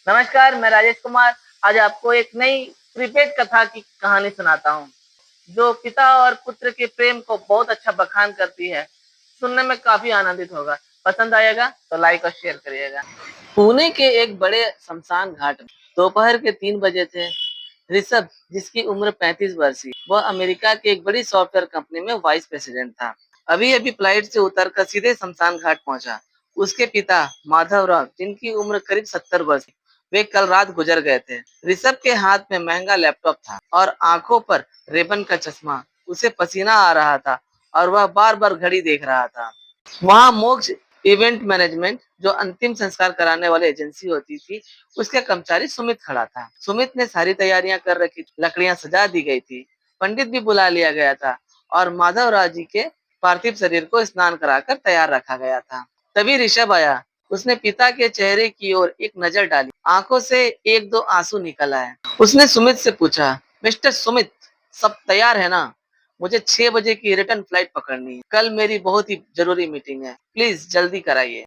नमस्कार, मैं राजेश कुमार। आज आपको एक नई प्रीपेड कथा की कहानी सुनाता हूँ, जो पिता और पुत्र के प्रेम को बहुत अच्छा बखान करती है। सुनने में काफी आनंदित होगा। पसंद आएगा तो लाइक और शेयर करिएगा। पुणे के एक बड़े शमशान घाट में दोपहर के 3 बजे थे। ऋषभ, जिसकी उम्र 35 वर्ष थी, वह अमेरिका की एक बड़ी सॉफ्टवेयर कंपनी में वाइस प्रेसिडेंट था। अभी अभी फ्लाइट से उतरकर सीधे शमशान घाट पहुंचा। उसके पिता माधवराव, जिनकी उम्र करीब 70 वर्ष थी, वे कल रात गुजर गए थे। ऋषभ के हाथ में महंगा लैपटॉप था और आंखों पर रेबन का चश्मा। उसे पसीना आ रहा था और वह बार बार घड़ी देख रहा था। वहां मोक्ष इवेंट मैनेजमेंट, जो अंतिम संस्कार कराने वाली एजेंसी होती थी, उसके कर्मचारी सुमित खड़ा था। सुमित ने सारी तैयारियां कर रखी थी। लकड़ियां सजा दी गई थी, पंडित भी बुला लिया गया था और माधवराव जी के पार्थिव शरीर को स्नान कराकर तैयार रखा गया था। तभी ऋषभ आया। उसने पिता के चेहरे की ओर एक नजर डाली। आंखों से एक दो आंसू निकल आए। उसने सुमित से पूछा, मिस्टर सुमित, सब तैयार है ना? मुझे 6 बजे की रिटर्न फ्लाइट पकड़नी है। कल मेरी बहुत ही जरूरी मीटिंग है। प्लीज जल्दी कराइए।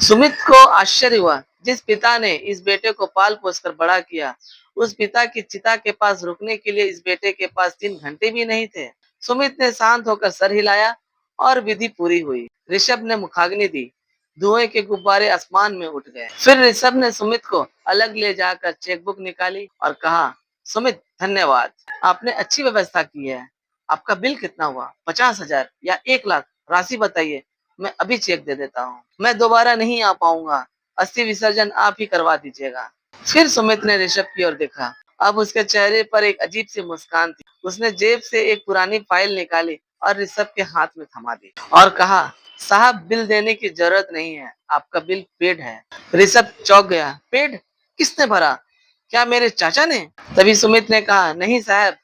सुमित को आश्चर्य हुआ। जिस पिता ने इस बेटे को पाल पोस कर बड़ा किया, उस पिता की चिता के पास रुकने के लिए इस बेटे के पास 3 घंटे भी नहीं थे। सुमित ने शांत होकर सर हिलाया और विधि पूरी हुई। ऋषभ ने मुखाग्नि दी। धुएं के गुब्बारे आसमान में उठ गए। फिर ऋषभ ने सुमित को अलग ले जाकर चेकबुक निकाली और कहा, सुमित, धन्यवाद, आपने अच्छी व्यवस्था की है। आपका बिल कितना हुआ? 50,000 या 1 लाख? राशि बताइए, मैं अभी चेक दे देता हूँ। मैं दोबारा नहीं आ पाऊंगा। अस्थि विसर्जन आप ही करवा दीजिएगा। फिर सुमित ने ऋषभ की ओर देखा। अब उसके चेहरे पर एक अजीब सी मुस्कान थी। उसने जेब से एक पुरानी फाइल निकाली और ऋषभ के हाथ में थमा दी और कहा, साहब, बिल देने की जरूरत नहीं है, आपका बिल पेड है। ऋषभ चौंक गया। पेड? किसने भरा? क्या मेरे चाचा ने? तभी सुमित ने कहा, नहीं साहब,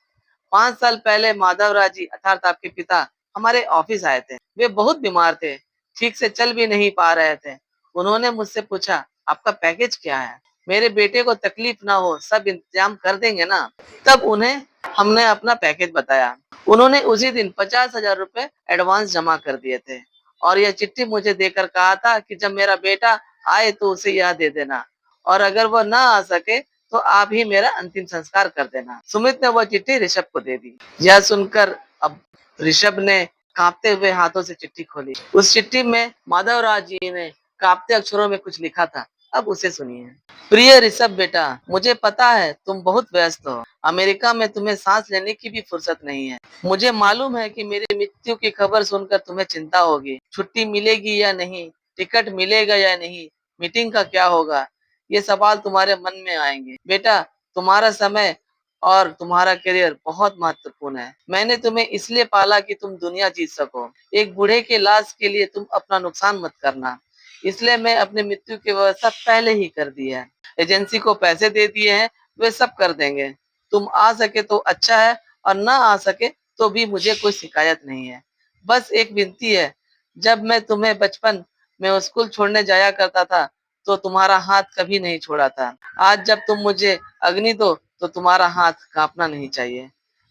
5 साल पहले माधवराव जी अर्थात आपके पिता हमारे ऑफिस आए थे। वे बहुत बीमार थे, ठीक से चल भी नहीं पा रहे थे। उन्होंने मुझसे पूछा, आपका पैकेज क्या है? मेरे बेटे को तकलीफ ना हो, सब इंतजाम कर देंगे ना? तब उन्हें हमने अपना पैकेज बताया। उन्होंने उसी दिन 50,000 रुपए एडवांस जमा कर दिए थे और यह चिट्ठी मुझे देकर कहा था कि जब मेरा बेटा आए तो उसे यह दे देना, और अगर वह ना आ सके तो आप ही मेरा अंतिम संस्कार कर देना। सुमित ने वह चिट्ठी ऋषभ को दे दी। यह सुनकर अब ऋषभ ने कांपते हुए हाथों से चिट्ठी खोली। उस चिट्ठी में माधवराव जी ने कांपते अक्षरों में कुछ लिखा था। अब उसे सुनिए। प्रिय ऋषभ बेटा, मुझे पता है तुम बहुत व्यस्त हो। अमेरिका में तुम्हें सांस लेने की भी फुर्सत नहीं है। मुझे मालूम है कि मेरी मृत्यु की खबर सुनकर तुम्हें चिंता होगी। छुट्टी मिलेगी या नहीं, टिकट मिलेगा या नहीं, मीटिंग का क्या होगा, ये सवाल तुम्हारे मन में आएंगे। बेटा, तुम्हारा समय और तुम्हारा करियर बहुत महत्वपूर्ण है। मैंने तुम्हें इसलिए पाला कि तुम दुनिया जीत सको। एक बूढ़े के लाश के लिए तुम अपना नुकसान मत करना। इसलिए मैं अपनी मृत्यु की व्यवस्था पहले ही कर दी है। एजेंसी को पैसे दे दिए हैं, वे सब कर देंगे। तुम आ सके तो अच्छा है, और ना आ सके तो भी मुझे कोई शिकायत नहीं है। बस एक विनती है, जब मैं तुम्हें बचपन में स्कूल छोड़ने जाया करता था तो तुम्हारा हाथ कभी नहीं छोड़ा था। आज जब तुम मुझे अग्नि दो तो तुम्हारा हाथ कांपना नहीं चाहिए।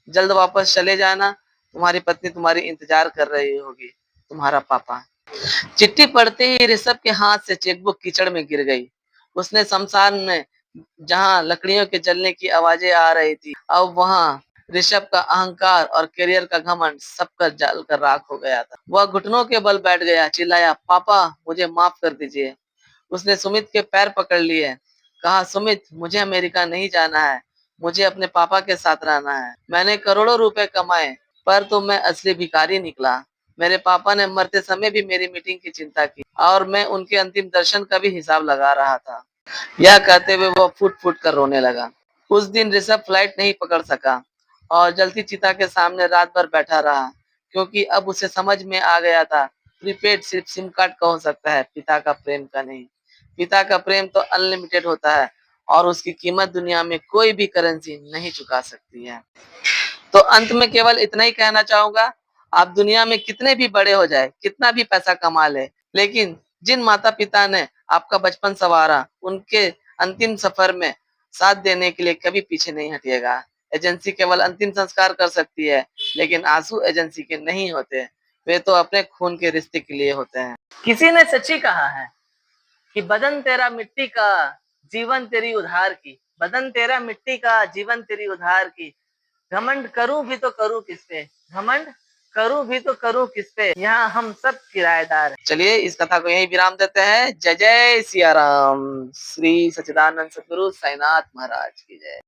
जल्द वापस चले जाना। तुम्हारी पत्नी तुम्हारी इंतजार कर रही होगी। तुम्हारा पापा। चिट्ठी पढ़ते ही ऋषभ के हाथ से चेकबुक कीचड़ में गिर गई। उसने शमशान में जहां लकड़ियों के जलने की आवाजें आ रही थी, अब वहां ऋषभ का अहंकार और करियर का घमंड सब कर जल कर राख हो गया था। वह घुटनों के बल बैठ गया, चिल्लाया, पापा, मुझे माफ कर दीजिए। उसने सुमित के पैर पकड़ लिए। कहा, सुमित, मुझे अमेरिका नहीं जाना है। मुझे अपने पापा के साथ रहना है। मैंने करोड़ों रुपए कमाए, पर तो मैं असली भिखारी निकला। मेरे पापा ने मरते समय भी मेरी मीटिंग की चिंता की और मैं उनके अंतिम दर्शन का भी हिसाब लगा रहा था। यह कहते हुए वो फुट फुट कर रोने लगा। उस दिन ऋषभ फ्लाइट नहीं पकड़ सका और जलती चिता के सामने रात भर बैठा रहा, क्योंकि अब उसे समझ में आ गया था, प्रीपेड सिर्फ सिम कार्ड का हो सकता है, पिता का प्रेम का नहीं। पिता का प्रेम तो अनलिमिटेड होता है और उसकी कीमत दुनिया में कोई भी करेंसी नहीं चुका सकती है। तो अंत में केवल इतना ही कहना चाहूंगा, आप दुनिया में कितने भी बड़े हो जाए, कितना भी पैसा कमा ले, लेकिन जिन माता पिता ने आपका बचपन संवारा, उनके अंतिम सफर में साथ देने के लिए कभी पीछे नहीं हटिएगा। एजेंसी केवल अंतिम संस्कार कर सकती है, लेकिन आंसू एजेंसी के नहीं होते। वे तो अपने खून के रिश्ते के लिए होते हैं। किसी ने सच्ची कहा है कि बदन तेरा मिट्टी का, जीवन तेरी उधार की, बदन तेरा मिट्टी का, जीवन तेरी उधार की। घमंड करूं भी तो करूं किस पे, घमंड करूं भी तो करूं किस पे, यहाँ हम सब किराएदार हैं। चलिए इस कथा को यहीं विराम देते हैं। जय जय सिया राम। श्री सच्चिदानंद सद्गुरु साईनाथ महाराज की जय।